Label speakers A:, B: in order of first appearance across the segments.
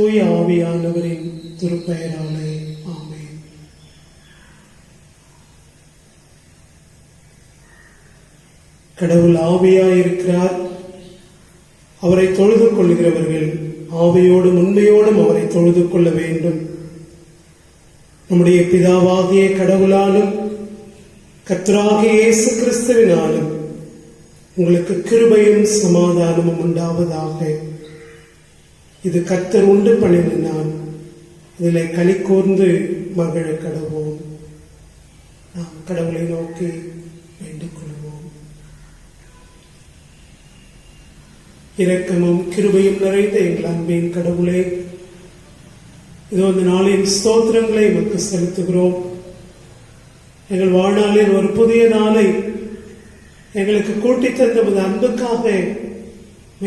A: தூய ஆவியானவரின் திருப்பெயராலே ஆமென். கடவுள் ஆவியாயிருக்கிறார். அவரை தொழுது கொள்கிறவர்கள் ஆவியோடும் உண்மையோடும் அவரை தொழுது கொள்ள வேண்டும். நம்முடைய பிதாவாகிய கடவுளாலும் கர்த்தராகிய இயேசு கிறிஸ்துவினாலும் உங்களுக்கு கிருபையும் சமாதானமும் உண்டாவதாக. இது கர்த்தர் உண்டு பண்ணின நாள், இதில் களி கூர்ந்து மகிழ கடவோம். நாம் கடவுளை நோக்கி வேண்டிக் கொள்வோம். இரக்கமும் கிருபையும் நிறைந்த எங்கள் அன்பின் கடவுளே, இதோ இந்த நாளின் ஸ்தோத்திரங்களை நமக்கு செலுத்துகிறோம். எங்கள் வாழ்நாளில் ஒரு புதிய நாளை எங்களுக்கு கூட்டி தந்த அன்புக்காக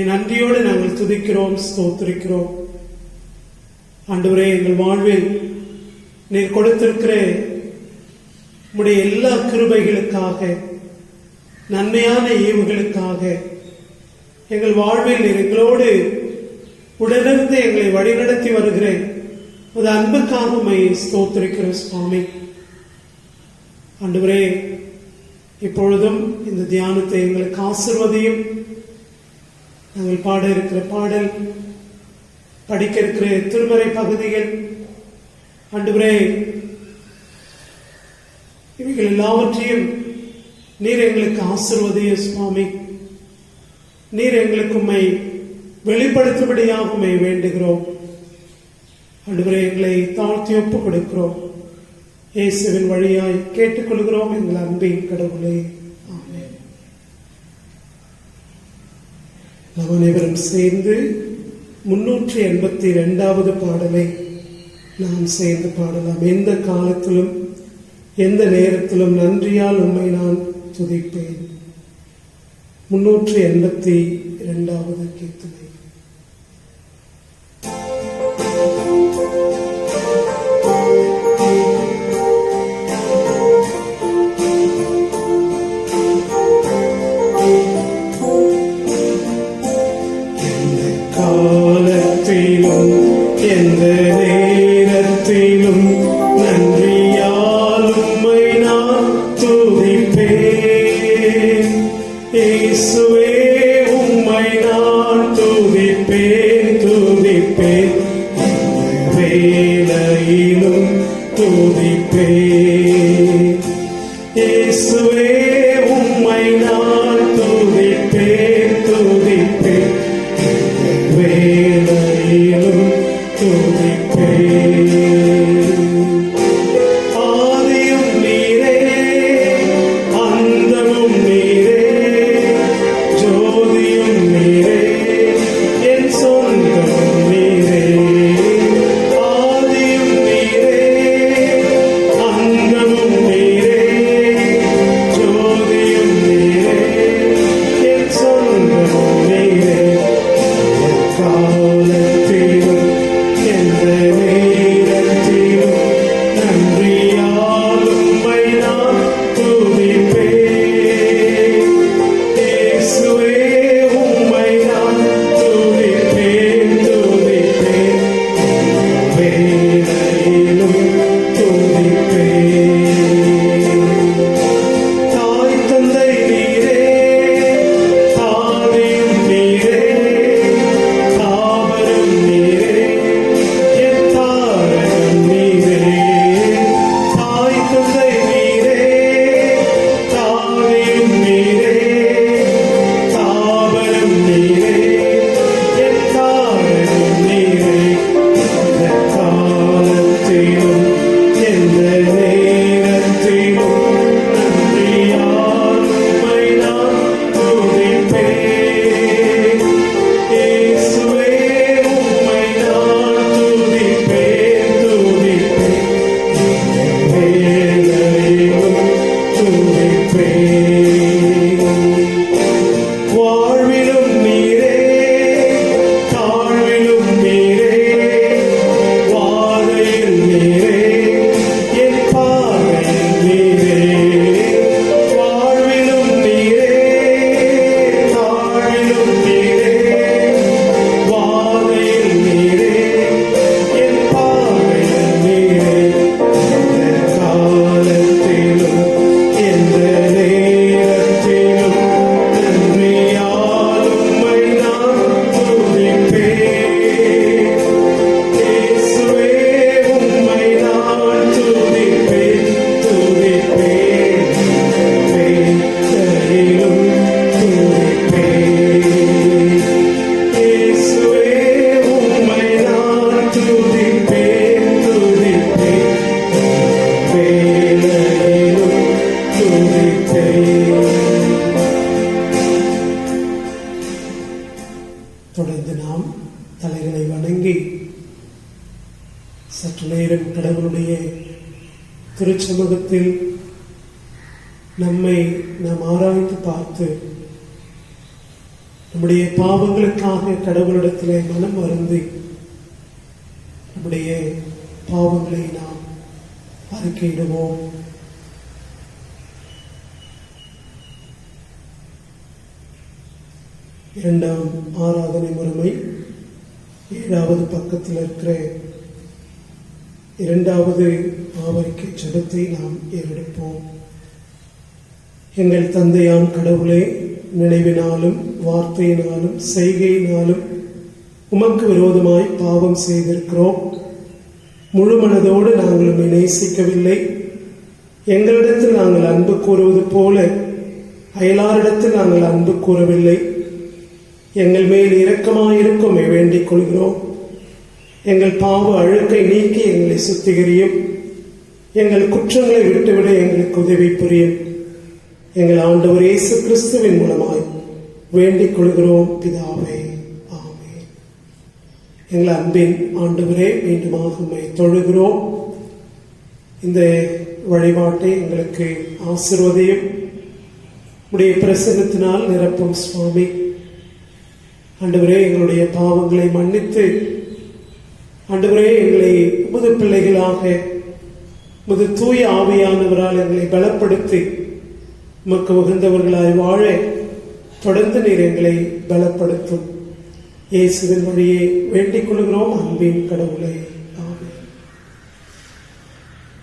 A: நன்றியோடு நாங்கள் துதிக்கிறோம், ஸ்தோத்திரிக்கிறோம். ஆண்டவரே, எங்கள் வாழ்வில் நீர் கொடுத்திருக்கிற உம்முடைய எல்லா கிருபைகளுக்காக, நன்மையான ஈவுகளுக்காக, எங்கள் வாழ்வில் நீர் எங்களோடு உடனிருந்து எங்களை வழிநடத்தி வருகிற ஒரு அன்புக்காக உம்மை ஸ்தோத்திரிக்கிறோம் சுவாமி. ஆண்டவரே, இப்பொழுதும் இந்த தியானத்தை எங்களுக்கு ஆசீர்வதியும். நாங்கள் பாட இருக்கிற பாடல், படிக்க இருக்கிற திருமறை பகுதிகள், ஆண்டவரே, இவைகள் எல்லாவற்றையும் நீர் எங்களுக்கு ஆசீர்வதிய சுவாமி. நீர் எங்களுக்கு உம்மை வெளிப்படுத்தும்படியாக உம்மை வேண்டுகிறோம். ஆண்டவரே, எங்களை தாழ்த்தி ஒப்புக் கொடுக்கிறோம். இயேசுவின் வழியாய் கேட்டுக்கொள்கிறோம் எங்கள் அன்பின் கடவுளே, ஆமென். நாம் அனைவரும் சேர்ந்து 382வது பாடலை நாம் சேர்ந்து பாடலாம். எந்த காலத்திலும் எந்த நேரத்திலும் நன்றியால் உம்மை நான் துதிப்பேன். 382வது கீர்த்தனை.
B: எந்த நேரத்திலும் நன்றியால் உம்மை நான் துதிப்பேன். இயேசுவே, உம்மை நான் துதிப்பேன், துதிப்பேன். எந்த வேளையிலும் துதிப்பேன். இயேசுவே, உம்மை நான் துதிப்பேன், துதிப்பேன். வேளையிலும் துதிப்பேன். ஆதியும் நீரே, அந்தமும் நீரே, ஜோதியும் நீரே, என் சொந்தமும் நீரே. ஆதியும் நீரே, அந்தமும் நீரே, ஜோதியும் நீரே, என் சொந்தமும் நீரே. காலத்திலும் எந்த
A: சற்று நேரம் கடவுளுடைய திருச்சமூகத்தில் நம்மை நாம் ஆராய்ந்து பார்த்து நம்முடைய பாவங்களுக்காக கடவுளிடத்திலே மனம் வருந்தி நம்முடைய பாவங்களை நாம் அறிக்கையிடுவோம். இரண்டாம் ஆராதனை முறைமை 7வது பக்கத்தில் இருக்கிற 2வது ஆவரிக்கை ஜெபத்தை நாம் ஏறெடுப்போம். எங்கள் தந்தையாம் கடவுளே, நினைவினாலும் வார்த்தையினாலும் செய்கையினாலும் உமக்கு விரோதமாய் பாவம் செய்திருக்கிறோம். முழு மனதோடு நாங்கள் உம்மை நேசிக்கவில்லை. எங்களிடத்தில் நாங்கள் அன்பு கூறுவது போல அயலாரிடத்தில் நாங்கள் அன்பு கூறவில்லை. எங்கள் மேல் இரக்கமாயிருக்கும் வேண்டிக் கொள்கிறோம். எங்கள் பாவ அழுக்கை நீக்கி எங்களை சுத்திகரியும். எங்கள் குற்றங்களை விட்டுவிட எங்களுக்கு உதவி புரியும். எங்கள் ஆண்டவர் இயேசு கிறிஸ்துவின் மூலமாய் வேண்டிக் கொள்கிறோம் பிதாவே, ஆமென். எங்கள் அன்பின் ஆண்டவரே, மீண்டுமாக உம்மை தொழுகிறோம். இந்த வழிபாட்டை எங்களுக்கு ஆசீர்வதியும். உடைய பிரசன்னத்தினால் நிரப்பும் சுவாமி. ஆண்டவரே, எங்களுடைய பாவங்களை மன்னித்து ஆண்டவரே எங்களை உமது பிள்ளைகளாக உமது தூய ஆவியானவரால் எங்களை பலப்படுத்தி உமக்கு உகந்தவர்களாய் வாழ தொடர்ந்து நீர் எங்களை பலப்படுத்தும். இயேசுவின் வழியே வேண்டிக் கொள்கிறோம் அன்பின் கடவுளே, ஆமென்.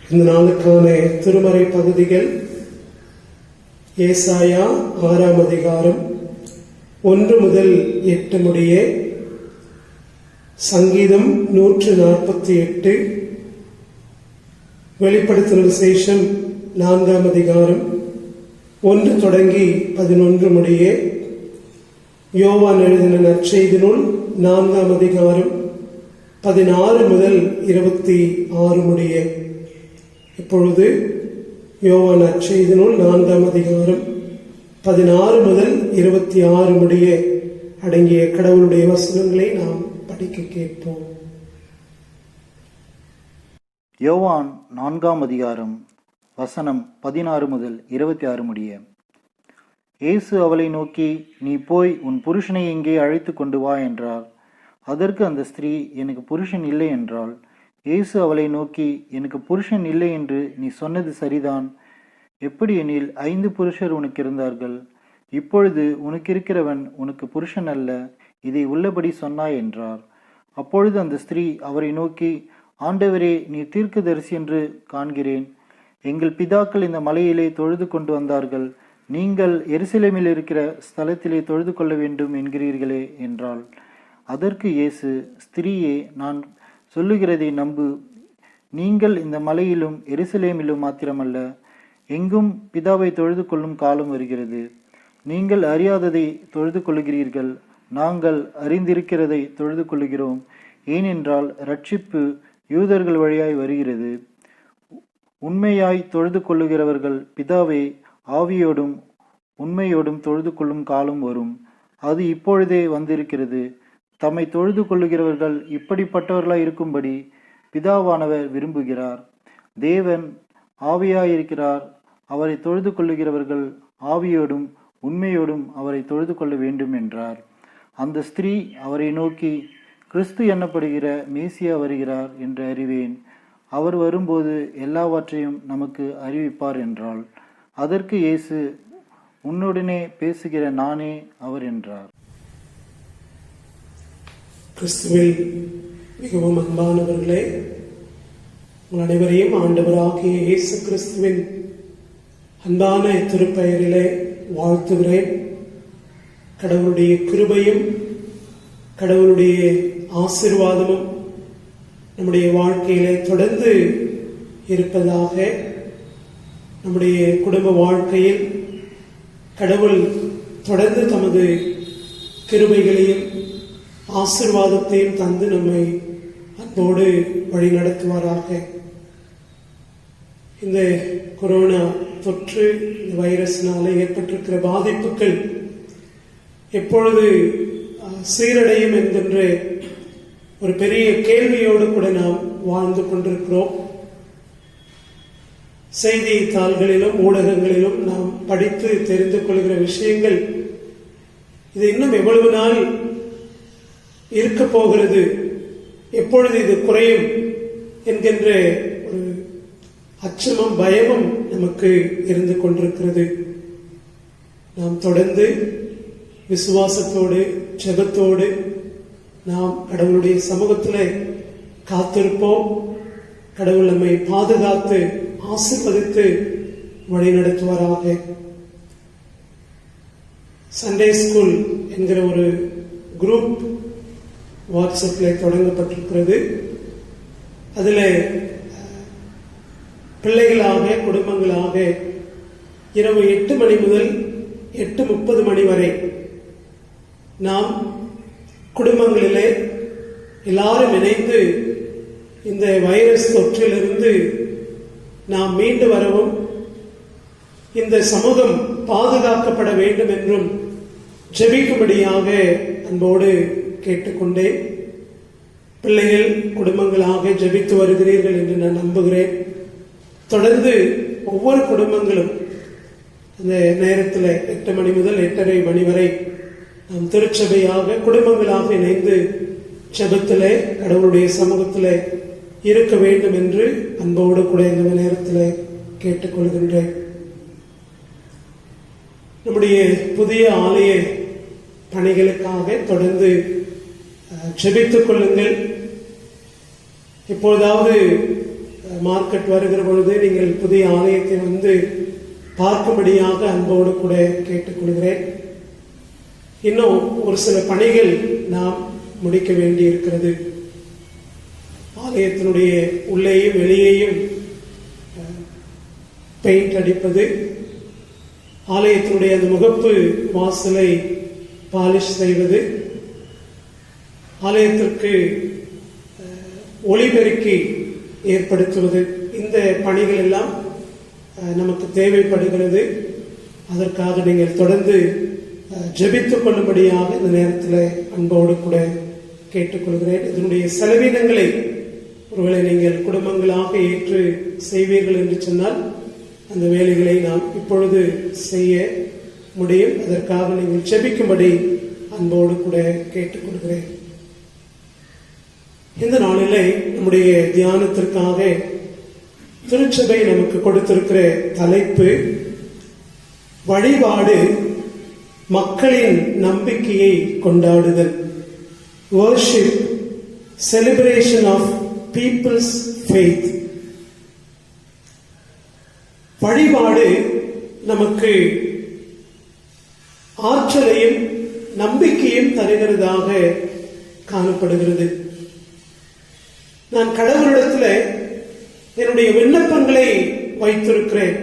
A: இந்த நாளுக்கான திருமறை பகுதிகள் ஏசாயா 6ஆம் அதிகாரம் 1 முதல் 8 முடிய, சங்கீதம் 148, வெளிப்படுத்தின விசேஷம் 4ஆம் அதிகாரம் 1 தொடங்கி 11 முடிய, யோவான் எழுதின நற்செய்தி நூல் 4ஆம் அதிகாரம் 16 முதல் 26 முடிய. இப்பொழுது யோவான் நற்செய்தி நூல் 4ஆம் அதிகாரம் 16 முதல் 26 முடிய அடங்கிய கடவுளுடைய வசனங்களை நாம் படிக்க கேட்போம்.
C: யோவான் 4ஆம் அதிகாரம் வசனம் 16 முதல் 26 முடிய. இயேசு அவளை நோக்கி, நீ போய் உன் புருஷனை இங்கே அழைத்து கொண்டு வா என்றார். அதற்கு அந்த ஸ்திரீ, எனக்கு புருஷன் இல்லை என்றாள். இயேசு அவளை நோக்கி, எனக்கு புருஷன் இல்லை என்று நீ சொன்னது சரிதான். எப்படி எனில் 5 புருஷர் உனக்கு இருந்தார்கள். இப்பொழுது உனக்கு இருக்கிறவன் உனக்கு புருஷன் அல்ல. இதை உள்ளபடி சொன்னாய் என்றார். அப்பொழுது அந்த ஸ்திரீ அவரை நோக்கி, ஆண்டவரே, நீ தீர்க்கதரிசி என்று காண்கிறேன். எங்கள் பிதாக்கள் இந்த மலையிலே தொழுது கொண்டு வந்தார்கள். நீங்கள் எருசலேமில் இருக்கிற ஸ்தலத்திலே தொழுது கொள்ள வேண்டும் என்கிறீர்களே என்றாள். அதற்கு இயேசு, ஸ்திரீயே, நான் சொல்லுகிறதை நம்பு. நீங்கள் இந்த மலையிலும் எருசலேமிலும் மாத்திரமல்ல, எங்கும் பிதாவை தொழுது கொள்ளும் காலம் வருகிறது. நீங்கள் அறியாததை தொழுது கொள்ளுகிறீர்கள், நாங்கள் அறிந்திருக்கிறதை தொழுது கொள்ளுகிறோம். ஏனென்றால் இரட்சிப்பு யூதர்கள் வழியாய் வருகிறது. உண்மையாய் தொழுது கொள்ளுகிறவர்கள் பிதாவை ஆவியோடும் உண்மையோடும் தொழுது கொள்ளும் காலம் வரும். அது இப்பொழுதே வந்திருக்கிறது. தம்மை தொழுது கொள்ளுகிறவர்கள் இப்படிப்பட்டவர்களாய் இருக்கும்படி பிதாவானவர் விரும்புகிறார். தேவன் ஆவியாயிருக்கிறார். அவரை தொழுது கொள்ளுகிறவர்கள் ஆவியோடும் உண்மையோடும் அவரை தொழுது கொள்ள வேண்டும் என்றார். அந்த ஸ்திரீ அவரை நோக்கி, கிறிஸ்து என்னப்படுகிற மேசியா வருகிறார் என்று அறிவேன். அவர் வரும்போது எல்லாவற்றையும் நமக்கு அறிவிப்பார் என்றாள். அதற்கு இயேசு, உன்னுடனே பேசுகிற நானே அவர் என்றார்.
A: கிறிஸ்துவில் மிகவும் அன்பானவர்களே, உங்கள் அனைவரையும் ஆண்டவராகிய இயேசு கிறிஸ்துவின் அன்பான திருப்பெயரிலே வாழ்த்துகிறேன். கடவுளுடைய கிருபையும் கடவுளுடைய ஆசீர்வாதமும் நம்முடைய வாழ்க்கையிலே தொடர்ந்து இருப்பதாக. நம்முடைய குடும்ப வாழ்க்கையில் கடவுள் தொடர்ந்து தமது கிருபைகளையும் ஆசீர்வாதத்தையும் தந்து நம்மை அன்போடு வழி நடத்துவாராக. இந்த கொரோனா தொற்று, இந்த வைரஸ்னால ஏற்பட்டிருக்கிற பாதிப்புகள் எப்பொழுது சீரடையும் என்கின்ற ஒரு பெரிய கேள்வியோடு கூட நாம் வாழ்ந்து கொண்டிருக்கிறோம். செய்தித்தாள்களிலும் ஊடகங்களிலும் நாம் படித்து தெரிந்து கொள்கிற விஷயங்கள், இது இன்னும் எவ்வளவு நாள் இருக்க போகிறது, எப்பொழுது இது குறையும் என்கின்ற ஒரு அச்சமும் பயமும் நமக்கு இருந்து கொண்டிருக்கிறது. நாம் தொடர்ந்து விசுவாசத்தோடு ஜெபத்தோடு நாம் கடவுளுடைய சமூகத்தில் காத்திருப்போம். கடவுள் நம்மை பாதுகாத்து ஆசீர்வதித்து வழி நடத்துவாராக. சண்டே ஸ்கூல் என்கிற ஒரு குரூப் வாட்ஸ்அப்பில் தொடங்கப்பட்டிருக்கிறது. அதில் பிள்ளைகளாக குடும்பங்களாக இரவு 8 மணி முதல் 8:30 மணி வரை நாம் குடும்பங்களிலே எல்லாரும் இணைந்து இந்த வைரஸ் தொற்றிலிருந்து நாம் மீண்டு வரவும், இந்த சமூகம் பாதுகாக்கப்பட வேண்டும் என்றும் ஜெபிக்கும்படியாக அன்போடு கேட்டுக்கொண்டேன். பிள்ளைகள் குடும்பங்களாக ஜெபித்து வருகிறீர்கள் என்று நான் நம்புகிறேன். தொடர்ந்து ஒவ்வொரு குடும்பங்களும் அந்த நேரத்தில் 8 மணி முதல் 8:30 மணி வரை நாம் திருச்சபையாக குடும்பங்களாக இணைந்து ஜெபத்திலே கடவுளுடைய சமூகத்தில் இருக்க வேண்டும் என்று அன்போடு கூட இந்த நேரத்தில் கேட்டுக்கொள்கின்றேன். நம்முடைய புதிய ஆலய பணிகளுக்காக தொடர்ந்து ஜெபித்துக் கொள்ளுங்கள். இப்பொழுதாவது மார்க்கெட் வருகிற பொழுது நீங்கள் புதிய ஆலயத்தை வந்து பார்க்கும்படியாக அன்போடு கூட கேட்டுக்கொள்கிறேன். இன்னும் ஒரு சில பணிகள் நாம் முடிக்க வேண்டி இருக்கிறது. ஆலயத்தினுடைய உள்ளேயும் வெளியேயும் பெயிண்ட் அடிப்பது, ஆலயத்தினுடைய அந்த முகப்பு வாசலை பாலிஷ் செய்வது, ஆலயத்திற்கு ஒளிபெருக்கி ஏற்படுத்துவது, இந்த பணிகள் எல்லாம் நமக்கு தேவைப்படுகிறது. அதற்காக நீங்கள் தொடர்ந்து ஜெபித்துக் கொள்ளும்படியாக இந்த நேரத்தில் அன்போடு கூட கேட்டுக்கொள்கிறேன். இதனுடைய செலவினங்களை ஒருவேளை நீங்கள் குடும்பங்களாக ஏற்று செய்வீர்கள் என்று சொன்னால் அந்த வேலைகளை நாம் இப்பொழுது செய்ய முடியும். அதற்காக நீங்கள் ஜெபிக்கும்படி அன்போடு கூட கேட்டுக்கொள்கிறேன். இந்த நாளிலே நம்முடைய தியானத்திற்காக திருச்சபை நமக்கு கொடுத்திருக்கிற தலைப்பு வழிபாடு மக்களின் நம்பிக்கையை கொண்டாடுதல். Worship, celebration of people's faith. வழிபாடு நமக்கு ஆற்றலையும் நம்பிக்கையும் தருகிறதாக காணப்படுகிறது. நான் கடவுளிடத்தில் என்னுடைய விண்ணப்பங்களை வைத்திருக்கிறேன்.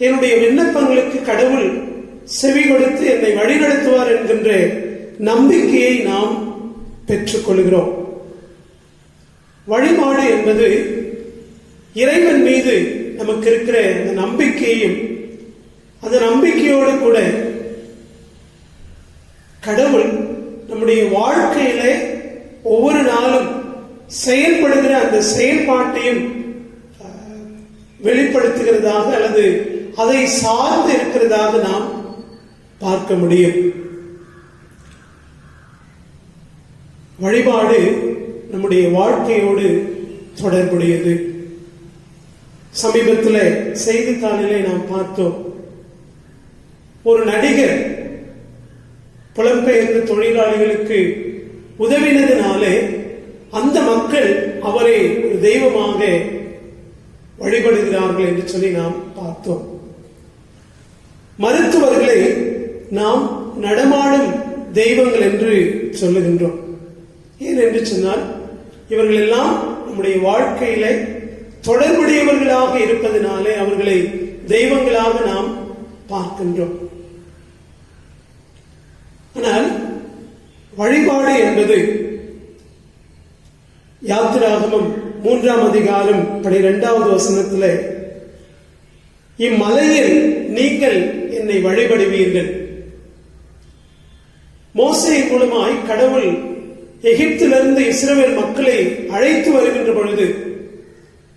A: என்னுடைய விண்ணப்பங்களுக்கு கடவுள் செவி கொடுத்து என்னை வழிநடத்துவார் என்கின்ற நம்பிக்கையை நாம் பெற்றுக்கொள்கிறோம். வழிபாடு என்பது இறைவன் மீது நமக்கு இருக்கிற அந்த நம்பிக்கையையும், அந்த நம்பிக்கையோடு கூட கடவுள் நம்முடைய வாழ்க்கையில ஒவ்வொரு நாளும் செயல்படுகிற அந்த செயல்பாட்டையும் வெளிப்படுத்துகிறதாக அல்லது அதை சார்ந்து இருக்கிறதாக நாம் பார்க்க முடியும். வழிபாடு நம்முடைய வாழ்க்கையோடு தொடர்புடையது. சமீபத்தில் செய்தித்தாளிலே நாம் பார்த்தோம், ஒரு நடிகர் புலம்பெயர்ந்த தொழிலாளிகளுக்கு உதவினதினாலே அந்த மக்கள் அவரை ஒரு தெய்வமாக வழிபடுகிறார்கள் என்று சொல்லி நாம் பார்த்தோம். மருத்துவர்களை நாம் நடமாடும் தெய்வங்கள் என்று சொல்லுகின்றோம். ஏன் என்று சொன்னால் இவர்கள் எல்லாம் நம்முடைய வாழ்க்கையில தொடர்புடையவர்களாக இருப்பதனாலே அவர்களை தெய்வங்களாக நாம் பார்க்கின்றோம். ஆனால் வழிபாடு என்பது யாத்திராகமம் 3ஆம் அதிகாரம் 12வது வசனத்தில், இம்மலையில் நீங்கள் என்னை வழிபடுவீர்கள். மோசே மூலமாய் கடவுள் எகிப்திலிருந்து இஸ்ரவேல் மக்களை அழைத்து வருகின்ற பொழுது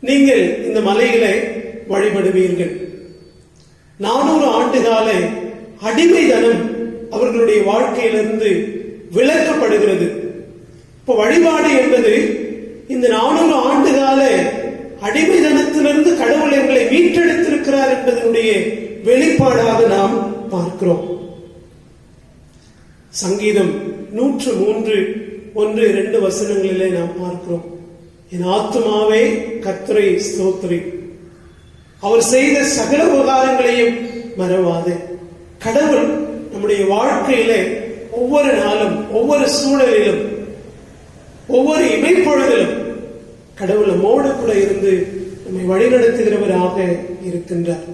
A: நீங்கள் இந்த மலையிலே வழிபடுவீர்கள். 400 ஆண்டுகால அடிமைதனம் அவர்களுடைய வாழ்க்கையிலிருந்து விலக்கப்படுகிறது. இப்ப வழிபாடு என்பது இந்த 400 ஆண்டுகால அடிமைதனத்திலிருந்து கடவுள் எங்களை மீட்டெடுத்திருக்கிறார் என்பதனுடைய வெளிப்பாடாக நாம் பார்க்கிறோம். சங்கீதம் 103 1-2 வசனங்களிலே நாம் பார்க்கிறோம். என் ஆத்துமாவே கர்த்தரை ஸ்தோத்திரி, அவர் செய்த சகல உபகாரங்களையும் மறவாதே. கடவுள் நம்முடைய வாழ்க்கையிலே ஒவ்வொரு நாளும், ஒவ்வொரு சூழலிலும், ஒவ்வொரு இமைப்பொழுதிலும் கடவுள் நம்மோடு கூட இருந்து நம்மை வழிநடத்துகிறவராக இருக்கின்றார்.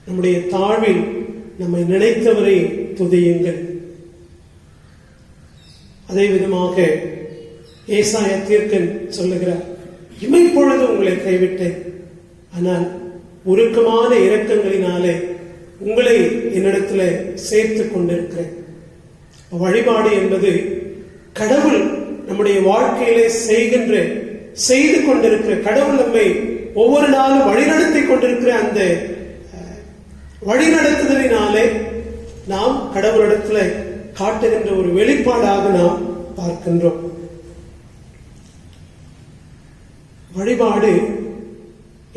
A: நம்முடைய தாழ்வில் நம்மை நினைத்தவரை துதியுங்கள். அதே விதமாக ஏசாயா தீர்க்கன் சொல்லுகிறார், இமைப்பொழுது உங்களை கைவிட்டேன், ஆனால் உருக்கமான இரக்கங்களினாலே உங்களை என்னிடத்துல சேர்த்துக் கொண்டிருக்கிறேன். வழிபாடு என்பது கடவுள் நம்முடைய வாழ்க்கையிலே செய்து கொண்டிருக்கிற, கடவுள் நம்மை ஒவ்வொரு நாளும் வழிநடத்தி கொண்டிருக்கிற அந்த வழிநடத்துதலினாலே நாம் கடவுளிடத்துல காட்டுகின்ற ஒரு வெளிப்பாடாக நாம் பார்க்கின்றோம். வழிபாடு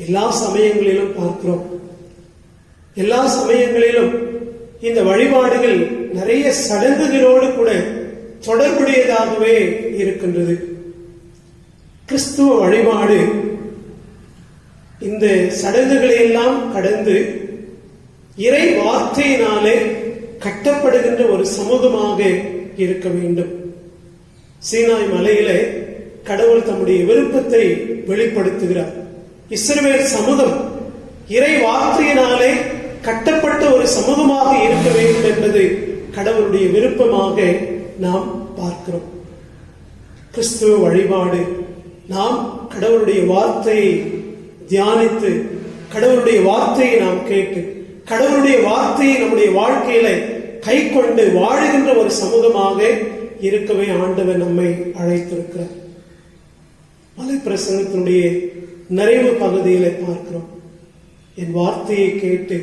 A: எல்லா சமயங்களிலும் பார்க்கிறோம். எல்லா சமயங்களிலும் இந்த வழிபாடுகள் நிறைய சடங்குகளோடு கூட தொடர்புடையதாகவே இருக்கின்றது. கிறிஸ்துவ வழிபாடு இந்த சடங்குகளை எல்லாம் கடந்து இறை வார்த்தையினாலே கட்டப்படுகின்ற ஒரு சமூகமாக இருக்க வேண்டும். சீனாய் மலையிலே கடவுள் தம்முடைய விருப்பத்தை வெளிப்படுத்துகிறார். இஸ்ரவேல் சமூகம் இறை வார்த்தையினாலே கட்டப்பட்ட ஒரு சமூகமாக இருக்க வேண்டும் என்பது கடவுளுடைய விருப்பமாக நாம் பார்க்கிறோம். கிறிஸ்துவ வழிபாடு நாம் கடவுளுடைய வார்த்தையை தியானித்து, கடவுளுடைய வார்த்தையை நாம் கேட்டு, கடவுளுடைய வார்த்தையை நம்முடைய வாழ்க்கையில கை கொண்டு வாழுகின்ற ஒரு சமூகமாக இருக்கவே ஆண்டவர் நம்மை அழைத்திருக்கிறார். மலை பிரசங்கத்தினுடைய நிறைவு பகுதியில பார்க்கிறோம், என் வார்த்தையை கேட்டு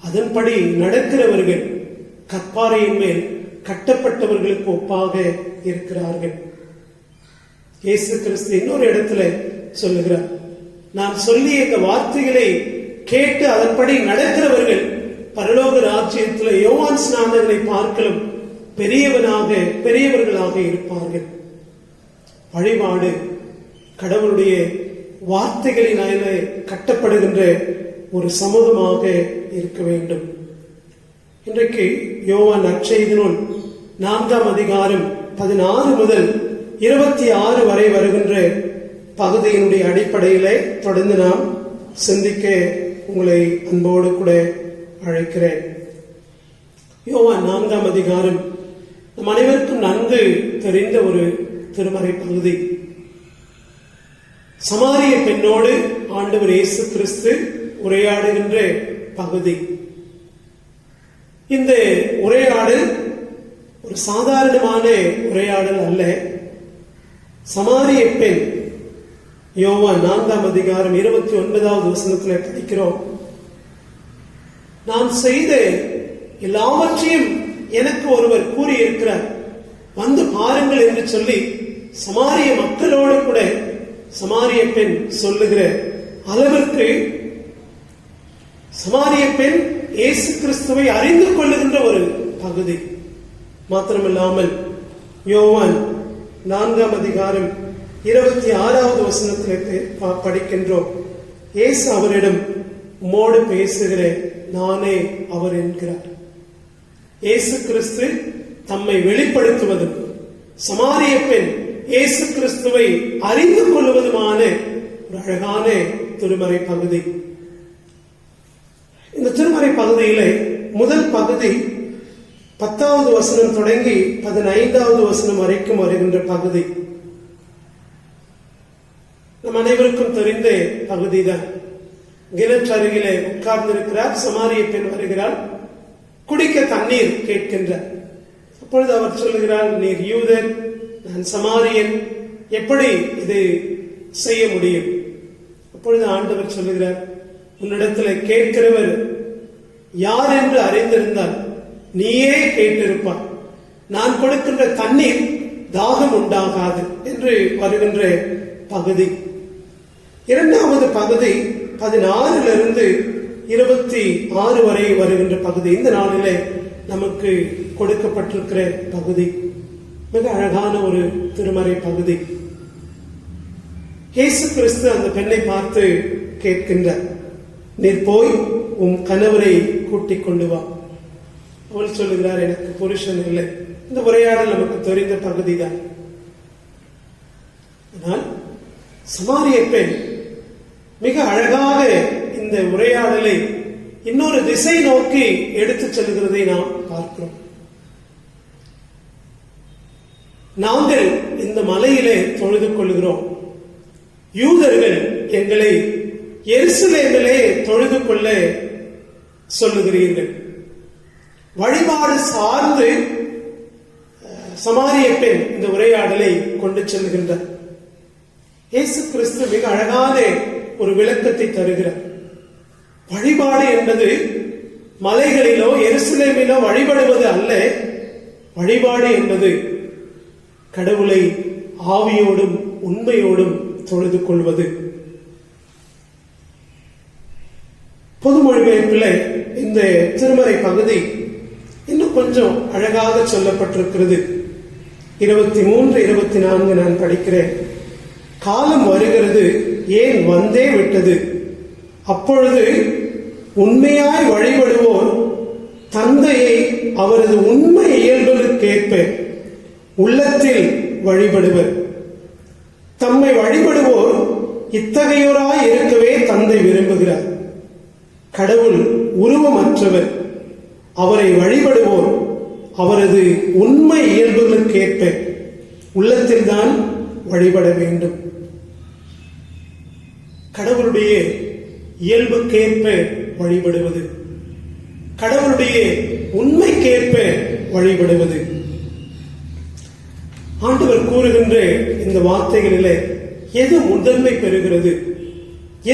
A: அதன்படி நடக்கிறவர்கள் கற்பாறையின் மேல் கட்டப்பட்டவர்களுக்கு ஒப்பாக இருக்கிறார்கள். இயேசு கிறிஸ்து இன்னொரு இடத்துல சொல்லுகிறார், நான் சொல்லிய இந்த வார்த்தைகளை கேட்டு அதன்படி நடக்கிறவர்கள் பரலோக ராஜ்யத்தில் யோவான் ஸ்நானகனை பார்க்கலும் பெரியவர்களாக இருப்பார்கள். வழிபாடு கடவுளுடைய வார்த்தைகளினாலே கட்டப்படுகின்ற ஒரு சமூகமாக இருக்க வேண்டும். இன்றைக்கு யோவான் நற்செய்தி நூல் 4ஆம் அதிகாரம் 16 முதல் 26 வரை வருகின்ற பகுதியினுடைய அடிப்படையிலே தொடர்ந்து நாம் சிந்திக்க உங்களை அன்போடு கூட அழைக்கிறேன். யோவான் 4ஆம் அதிகாரம் நம் அனைவருக்கும் நன்கு தெரிந்த ஒரு திருமறை பகுதி. சமாரிய பெண்ணோடு ஆண்டவர் இயேசு கிறிஸ்து உரையாடுகின்ற பகுதி. இந்த உரையாடல் ஒரு சாதாரணமான உரையாடல் அல்ல. சமாரிய பெண், யோவான் 4ஆம் அதிகாரம் 29வது வசனத்தில் படிக்கிறோம், நான் செய்த எல்லாவற்றையும் எனக்கு ஒருவர் கூறியிருக்கிறார், வந்து பாருங்கள் என்று சொல்லி சமாரிய மக்களோடு கூட சமாரிய பெண் சொல்லுகிற அளவிற்கு சமாரிய பெண் இயேசு கிறிஸ்துவை அறிந்து கொள்ளுகின்ற ஒரு பகுதி. மாத்திரமில்லாமல் யோவான் 4ஆம் அதிகாரம் 26வது வசனத்தில் படிக்கின்றோம், இயேசு அவரிடம், உம்மோடு பேசுகிற நானே அவர் என்கிறார். இயேசு கிறிஸ்து தம்மை வெளிப்படுத்துவதும் சமாரிய பெண் இயேசு கிறிஸ்துவை அறிந்து கொள்வதுமான ஒரு அழகான திருமறை பகுதி. இந்த திருமறை பகுதியிலே முதல் பகுதி 10வது வசனம் தொடங்கி 15வது வசனம் வரைக்கும் வருகின்ற பகுதி. நம் அனைவருக்கும் தெரிந்த பகுதிதான். கிணற்றருகிலே உட்கார்ந்திருக்கிறார், சமாரிய பெண் வருகிறாள், குடிக்க தண்ணீர் கேட்கின்றார். அப்பொழுது அவர் சொல்லுகிறார், நீர் யூதன், நான் சமாரியன், எப்படி இது செய்ய முடியும்? அப்பொழுது ஆண்டவர் சொல்லுகிறார், உன்னிடத்தில் கேட்கிறவர் யார் என்று அறிந்திருந்தால் நீயே கேட்டிருப்பார். நான் கொடுக்கின்ற தண்ணீர் தாகம் உண்டாகாது என்று வருகின்ற பகுதி. இரண்டாவது பகுதி 16 26 வரை வருகின்ற பகுதி. இந்த நாளிலே நமக்கு கொடுக்கப்பட்டிருக்கிற பகுதி மிக அழகான ஒரு திருமறை பகுதி. இயேசு கிறிஸ்து அந்த பெண்ணை பார்த்து கேட்கின்றார், நீர் போய் உன் கணவரை கூட்டிக் கொண்டு வா. அவள் சொல்லுகிறார், எனக்கு புருஷன் இல்லை. இந்த உரையாடல் நமக்கு தெரிந்த பகுதி தான். ஆனால் சமாரிய பெண் மிக அழகாக இந்த உரையாடலை இன்னொரு திசை நோக்கி எடுத்துச் செல்கிறதை நாம் பார்க்கிறோம். நாங்கள் இந்த மலையிலே தொழுது கொள்கிறோம், யூதர்கள் எங்களை எருசலேமிலே தொழுது கொள்ள சொல்லுகிறீர்கள். வழிபாடு சார்ந்து சமாரிய பெண் இந்த உரையாடலை கொண்டு செல்கின்றார். இயேசு கிறிஸ்து மிக அழகான ஒரு விளக்கத்தை தருகிறார். வழிபாடு என்பது மலைகளிலோ எருசலேமிலோ வழிபடுவது அல்ல. வழிபாடு என்பது கடவுளை ஆவியோடும் உண்மையோடும் தொழுது கொள்வது. பொது மொழிபெயர்ப்பில் இந்த திருமறை பகுதி இன்னும் கொஞ்சம் அழகாக சொல்லப்பட்டிருக்கிறது. 23, 24 நான் படிக்கிறேன். காலம் வருகிறது, ஏன் வந்தே விட்டது. அப்பொழுது உண்மையாய் வழிபடுவோர் தந்தையை அவரது உண்மை இயல்புகளுக்கேற்ப உள்ளத்தில் வழிபடுவர். தம்மை வழிபடுவோர் இத்தகையோராய் இருக்கவே தந்தை விரும்புகிறார். கடவுள் உருவமற்றவர். அவரை வழிபடுவோர் அவரது உண்மை இயல்புகளுக்கேற்ப உள்ளத்தில்தான் வழிபட வேண்டும். கடவுளுடைய இயல்புக்கேற்ப வழிபடுவது, கடவுளுடைய உண்மைக்கேற்ப வழிபடுவது. ஆண்டவர் கூறுகின்ற இந்த வார்த்தைகளிலே எது முதன்மை பெறுகிறது,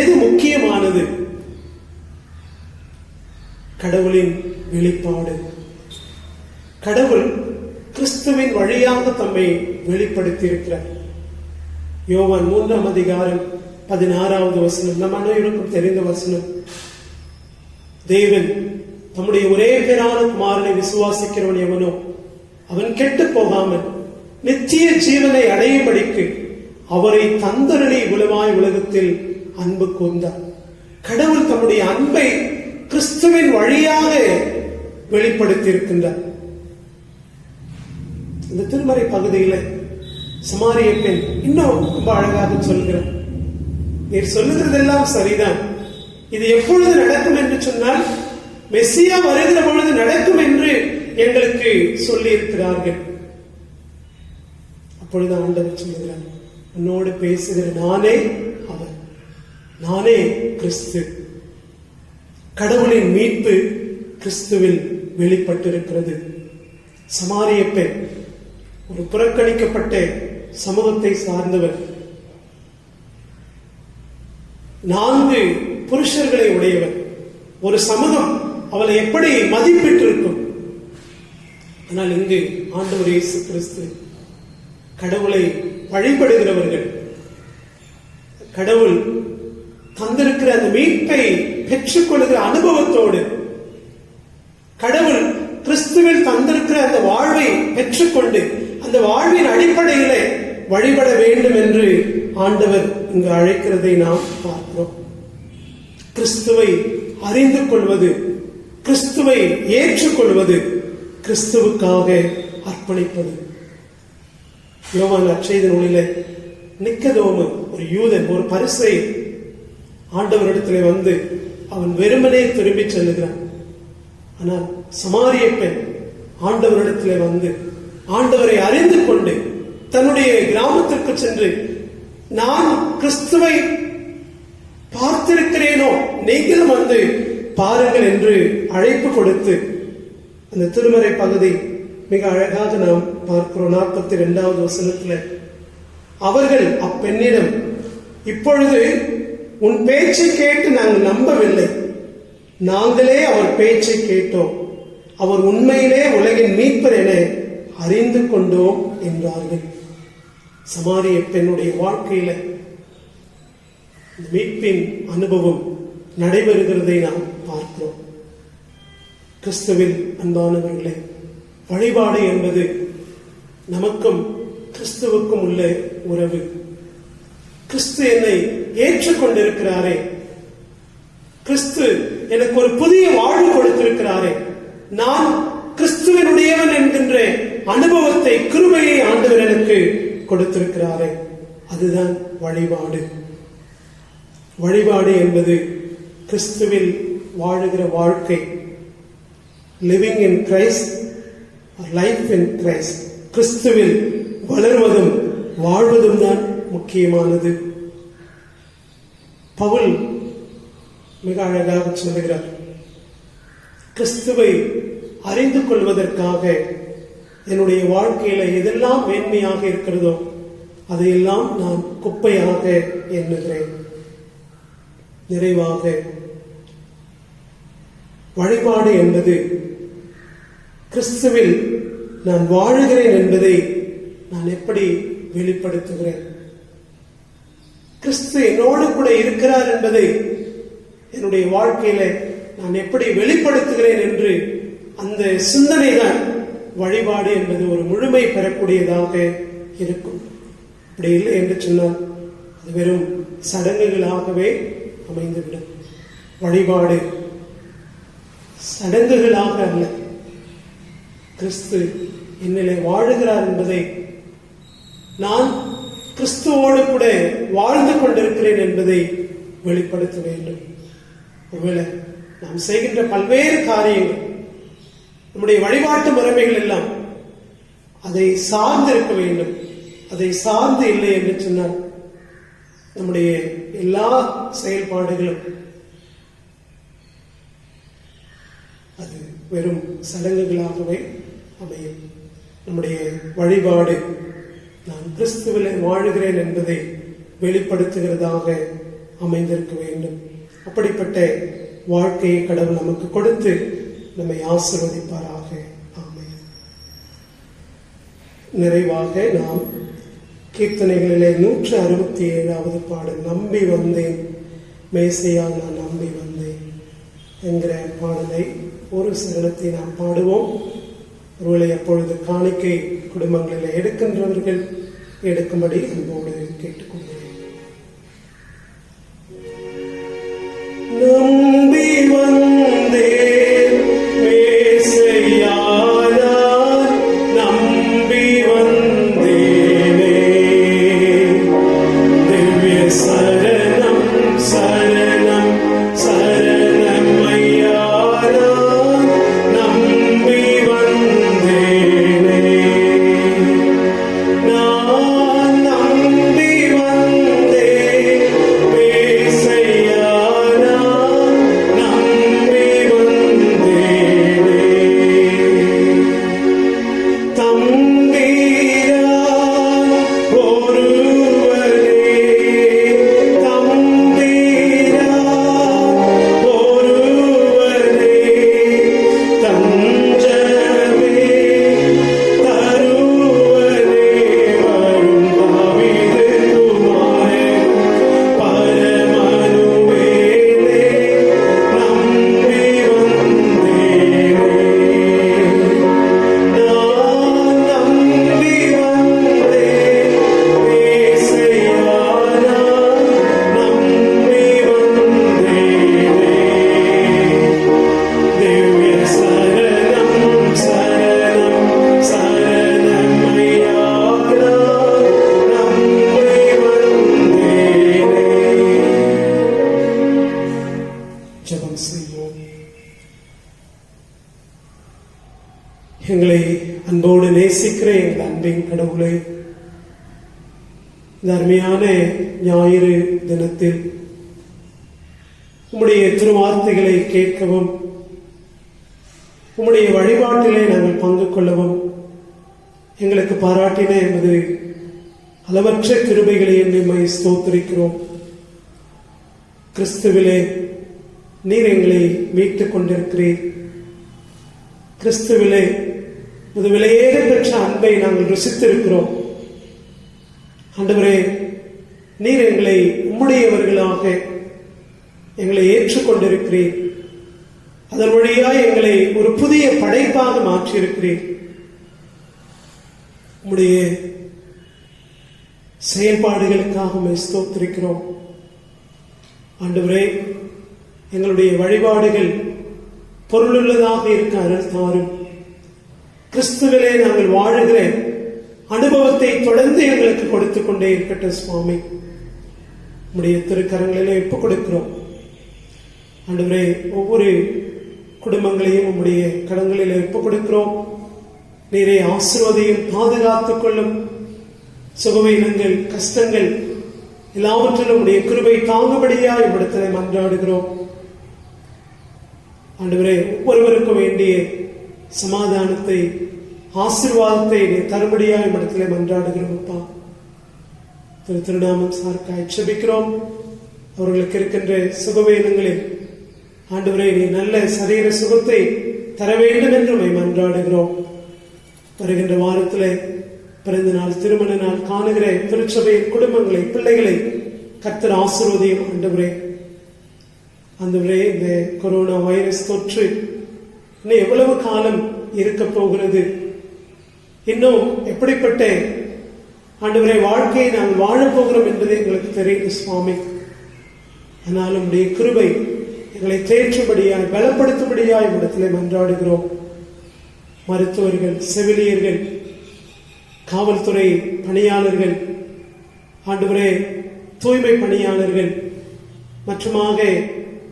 A: எது முக்கியமானது? கடவுளின் வெளிப்பாடு. கடவுள் கிறிஸ்துவின் வழியாக தம்மை வெளிப்படுத்தி இருக்கிறார். யோவான் 3 அதிகாரம் 16வது வசனம் நம் அனைவருக்கும் தெரிந்த வசனம். தேவன் தம்முடைய ஒரே பேரான குமாரனை விசுவாசிக்கிறவன் எவனோ அவன் கெட்டு போகாமல் நித்திய ஜீவனை அடையும்படிக்கு அவரை தந்தருளி உலவாய் உலகத்தில் அன்பு கூர்ந்தார். கடவுள் தம்முடைய அன்பை கிறிஸ்துவின் வழியாக வெளிப்படுத்தி இருக்கின்றார். இந்த திருமறை பகுதியில் சமாரிய பெண் இன்னும் ரொம்ப அழகாக சொல்கிறார், நீர் சொல்லுகிறதெல்லாம் சரிதான், இது எப்பொழுது நடக்கும் என்று சொன்னால் மெசியா வருகிற பொழுது நடக்கும் என்று எங்களுக்கு சொல்லி இருக்கிறார்கள். அப்பொழுது ஆண்டவர் சொல்லுகிறார், உன்னோடு பேசுகிற நானே அவர், நானே கிறிஸ்து. கடவுளின் மீட்பு கிறிஸ்துவில் வெளிப்பட்டிருக்கிறது. சமாரிய பெண் ஒரு புறக்கணிக்கப்பட்ட சமூகத்தை சார்ந்தவர், 4 புருஷர்களை உடையவர். ஒரு சமூகம் அவளை எப்படி மதிப்பிட்டிருக்கும்? ஆனால் இங்கு ஆண்டவர் இயேசு கிறிஸ்து கடவுளை வழிபடுகிறவர்கள், கடவுள் தந்திருக்கிற அந்த மீட்பை பெற்றுக்கொள்கிற அனுபவத்தோடு, கடவுள் கிறிஸ்துவில் தந்திருக்கிற அந்த வாழ்வை பெற்றுக்கொண்டு அந்த வாழ்வின் அடிப்படையிலே வழிபட வேண்டும் என்று ஆண்டவர் இங்கு அழைக்கிறதை நாம் பார்க்கிறோம். கிறிஸ்துவை அறிந்து கொள்வது, கிறிஸ்துவை ஏற்றுக்கொள்வது, கிறிஸ்துவுக்காக அர்ப்பணிப்பது. யோவான் நற்செய்தி நூலிலே நிக்கதோமு ஒரு யூதன், ஒரு பரிசேயன் ஆண்டவரிடத்திலே வந்து அவன் வெறுமனே திரும்பி செல்லுகிறான். ஆனால் சமாரிய பெண் ஆண்டவரிடத்திலே வந்து ஆண்டவரை அறிந்து கொண்டு தன்னுடைய கிராமத்திற்கு சென்று, நான் கிறிஸ்துவை பார்த்திருக்கிறேனோ, நீங்களும் வந்து பாருங்கள் என்று அழைப்பு கொடுத்து, அந்த திருமறை பகுதி மிக அழகாக நாம் பார்க்கிறோம். 42வது வசனத்தில் அவர்கள் அப்பெண்ணிடம், இப்பொழுது உன் பேச்சை கேட்டு நாங்கள் நம்பவில்லை, நாங்களே அவர் பேச்சை கேட்டோம், அவர் உண்மையிலே உலகின் மீட்பர் என அறிந்து கொண்டோம் என்றார்கள். சமாரிய பெண்ணுடைய வாழ்க்கையில மீட்பின் அனுபவம் நடைபெறுகிறதை நாம் பார்க்கிறோம். கிறிஸ்துவில் அன்பானவர்களே, வழிபாடு என்பது நமக்கும் கிறிஸ்துவுக்கும் உள்ள உறவு. கிறிஸ்து என்னை ஏற்றுக்கொண்டிருக்கிறாரே, கிறிஸ்து எனக்கு ஒரு புதிய வாழ்வு கொடுத்திருக்கிறாரே, நான் கிறிஸ்துவனுடையவன் என்கின்ற அனுபவத்தை, கிருபையை ஆண்டவர் எனக்கு கொடுத்திருக்கிறாரே, அதுதான் வழிபாடு. வழிபாடு என்பது கிறிஸ்துவில் வாழுகிற வாழ்க்கை. Living in Christ, life in Christ. கிறிஸ்துவில் வளர்வதும் வாழ்வதும் தான் முக்கியமானது. பவுல் மிக அழகாக சொல்லுகிறார், கிறிஸ்துவை அறிந்து கொள்வதற்காக என்னுடைய வாழ்க்கையில எதெல்லாம் மேன்மையாக இருக்கிறதோ அதையெல்லாம் நான் குப்பையாக எண்ணுகிறேன். நிறைவாக வழிபாடு என்பது கிறிஸ்துவில் நான் வாழுகிறேன் என்பதை நான் எப்படி வெளிப்படுத்துகிறேன், கிறிஸ்து என்னோடு கூட இருக்கிறார் என்பதை என்னுடைய வாழ்க்கையில நான் எப்படி வெளிப்படுத்துகிறேன் என்று அந்த சிந்தனை தான் வழிபாடு என்பது ஒரு முழுமை பெறக்கூடியதாக இருக்கும். அப்படி இல்லை என்று சொன்னால் அது வெறும் சடங்குகளாகவே அமைந்துவிடும். வழிபாடு சடங்குகளாக அல்ல, கிறிஸ்து என்னிலே வாழுகிறார் என்பதை, நான் கிறிஸ்துவோடு கூட வாழ்ந்து கொண்டிருக்கிறேன் என்பதை வெளிப்படுத்த வேண்டும். ஒருவேளை நாம் செய்கின்ற பல்வேறு காரியங்கள், நம்முடைய வழிபாட்டு முறைமைகள் எல்லாம் அதை சார்ந்து இருக்க வேண்டும். அதை சார்ந்து இல்லை என்று சொன்னால் நம்முடைய எல்லா செயல்பாடுகளும் அது வெறும் சடங்குகளாகவே அமையும். நம்முடைய வழிபாடு நான் கிறிஸ்துவிலே வாழுகிறேன் என்பதை வெளிப்படுத்துகிறதாக அமைந்திருக்க வேண்டும். அப்படிப்பட்ட வாழ்க்கையை கடவுள் நமக்கு கொடுத்து நம்மை ஆசீர்வதிப்பாராக. ஆமென். நிறைவாக நாம் கீர்த்தனைகளிலே 167வது பாடல், நம்பி வந்தேன் மேசையால் நான் நம்பி வந்தேன் என்கிற பாடலை ஒரு சரணத்தை நாம் பாடுவோம். ஒருவேளை அப்பொழுது காணிக்கை குடும்பங்களில் எடுக்கின்றவர்கள் எடுக்கும்படி அன்போடு கேட்டுக்கொள்கிறேன். நம்பி வந்தேன் மேசையால் நம்பி வந்தேனே, திவ்ய சரணம் சரணம் சரணம் ஐயா, நம்பி வந்தேனே, நான் நம்பி வந்தேன் மேசையால் நம்பி வந்தேனே, தம்பீரா ஒருவரே, தம்பீரா ஒருவரே, தஞ்சமே தருவரே, வரும் தாவீது குமாரன் பரமனுவேலே, நம்பி வந்தேனே, நான் நம்பி வந்தேன் மேசையால் நம்பி வந்தேனே, திவ்ய சரணம் சரணம் சரணம் ஐயா, நம்பி வந்தேனே. ஜெபம் செய்வோம். எங்களை அன்போடு நேசிக்கிற எங்கள் அன்பின் கடவுளே, இந்த அருமையான ஞாயிறு தினத்தில் உம்முடைய திருவார்த்தைகளை கேட்கவும், உம்முடைய வழிபாட்டிலே நாங்கள் பங்கு கொள்ளவும் எங்களுக்கு பாராட்டின எமது அளவற்ற கிருபைகளை எம்மை ஸ்தோத்திரிக்கிறோம். கிறிஸ்துவிலே நீர் எங்களை மீட்டுக் கொண்டிருக்கிறீர். கிறிஸ்துவிலே ஒரு விலையேற பெற்ற அன்பை நாங்கள் ருசித்திருக்கிறோம். ஆண்டவரே, நீர் எங்களை உம்முடையவர்களாக எங்களை ஏற்றுக்கொண்டிருக்கிறீர். அதன் வழியாய் எங்களை ஒரு புதிய படைப்பாக மாற்றியிருக்கிறீர். உம்முடைய செயல்பாடுகளுக்காக உம்மை ஸ்தோத்திரிக்கிறோம். ஆண்டவரே, எங்களுடைய வழிபாடுகள் பொருளுள்ளதாக இருக்க அருள் தாரும். கிறிஸ்துவிலே நாங்கள் வாழுகிற அனுபவத்தை தொடர்ந்து எங்களுக்கு கொடுத்துக் கொண்டே இருக்கட்டும் சுவாமி. உம்முடைய திருக்கரங்களிலே ஒப்புக் கொடுக்கிறோம். ஆண்டவரே, ஒவ்வொரு குடும்பங்களையும் உம்முடைய கடங்களிலே ஒப்புக் கொடுக்கிறோம். நீரை ஆசீர்வதியும், பாதுகாத்துக் கொள்ளும். சுகவீனங்கள், கஷ்டங்கள் எல்லாவற்றிலும் உடைய கிருபை தாங்கும்படியா இவ்விடத்திலே மன்றாடுகிறோம். ஆண்டவரே, ஒவ்வொருவருக்கும் வேண்டிய சமாதானத்தை, ஆசீர்வாதத்தை தரும்படியா இவ்விடத்திலே மன்றாடுகிறோம். அப்பா, திருநாமம் சார்க்காய் ஜெபிக்கிறோம். அவர்களுக்கு இருக்கின்ற சுகவீனங்களில் ஆண்டவரே, நீ நல்ல சரீர சுகத்தை தர வேண்டும் என்று மன்றாடுகிறோம். வருகின்ற வாரத்தில் பிறந்த நாள், திருமண நாள் காணுகிற திருச்சபையின் குடும்பங்களை, பிள்ளைகளை கர்த்தர் ஆசீர்வதியும். ஆண்டவரே, இந்த கொரோனா வைரஸ் தொற்று இன்னும் எவ்வளவு காலம் இருக்க போகிறது? இன்னும் எப்படிப்பட்ட ஆண்டவரே வாழ்க்கையை நாங்கள் வாழப்போகிறோம் என்பது எங்களுக்கு தெரியும் சுவாமி. ஆனாலும் உடைய கிருபை எங்களை தேற்றும்படியாய், பலப்படுத்தும்படியாய் இடத்திலே மன்றாடுகிறோம். மருத்துவர்கள், செவிலியர்கள், காவல்துறை பணியாளர்கள், ஆண்டவரே தூய்மை பணியாளர்கள் மற்றுமாக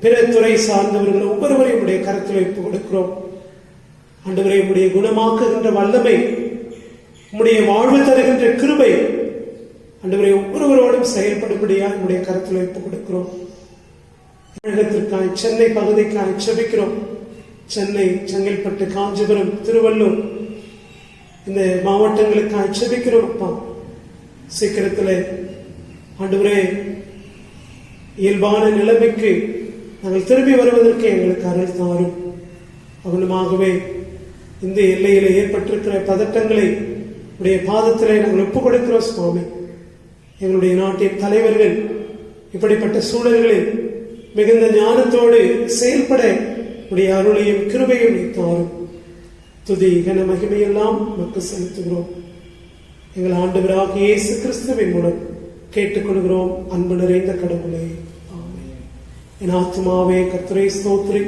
A: பிற துறை சார்ந்தவர்கள் ஒவ்வொருவரையும் உடைய கருத்தில் வைப்பு கொடுக்கிறோம். ஆண்டவரே, உடைய குணமாக்குகின்ற வல்லமை, உடைய வாழ்வு தருகின்ற கிருபை ஆண்டவரே ஒவ்வொருவரோடும் செயல்படும்படியாக உடைய கருத்தில் வைப்பு கொடுக்கிறோம். தமிழகத்திற்காய், சென்னை பகுதிக்காய் ஜெபிக்கிறோம். சென்னை, செங்கல்பட்டு, காஞ்சிபுரம், திருவள்ளூர் இந்த மாவட்டங்களுக்காய் ஜெபிக்கிறோம். அப்பா, சீக்கிரத்தில் ஆண்டவரே இயல்பான நிலைமைக்கு நாங்கள் திரும்பி வருவதற்கு எங்களுக்கு அருள் தாரும். அவனுமாகவே இந்த எல்லையில ஏற்பட்டிருக்கிற பதட்டங்களை உடைய பாதத்திலே நாங்கள் ஒப்புக் கொடுக்கிறோம் சுவாமி. எங்களுடைய நாட்டின் தலைவர்கள் இப்படிப்பட்ட சூழல்களில் மிகுந்த ஞானத்தோடு செயல்பட உடைய அருளையும் கிருபையும் தாரும். துதி, கன, மகிமையெல்லாம் நமக்கு செலுத்துகிறோம். எங்கள் ஆண்டவராகிய இயேசு கிறிஸ்துவின் மூலம் கேட்டுக்கொள்கிறோம். அன்பு நிறைந்த கடவுளே, ஆமென். என் ஆத்துமாவே கர்த்தரை ஸ்தோத்திரி,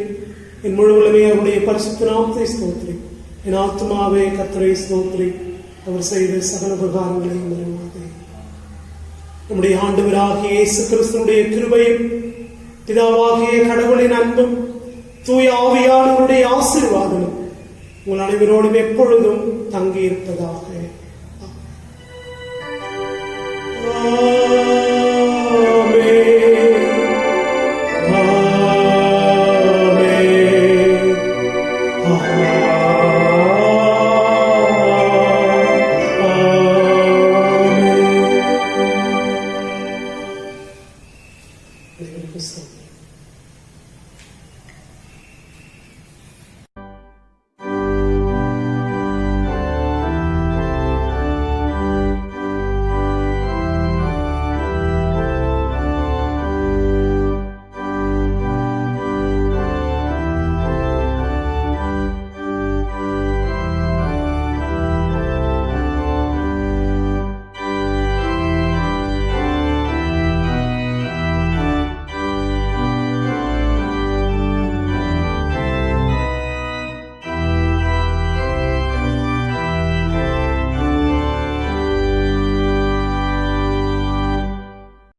A: என் முழு உலகமே அவருடைய பரிசுத்த நாமத்தை ஸ்தோத்திரி. என் ஆத்துமாவே கர்த்தரை ஸ்தோத்திரி, அவர் செய்த சகல உபகாரங்களை மறவாதே. நம்முடைய ஆண்டவராகிய இயேசு கிறிஸ்துவினுடைய கிருபையும், பிதாவாகிய கடவுளின் அன்பும், தூய ஆவியானவருடைய ஆசீர்வாதமும் உங்கள் அனைவரோடும் எப்பொழுதும் தங்கி இருப்பதாக.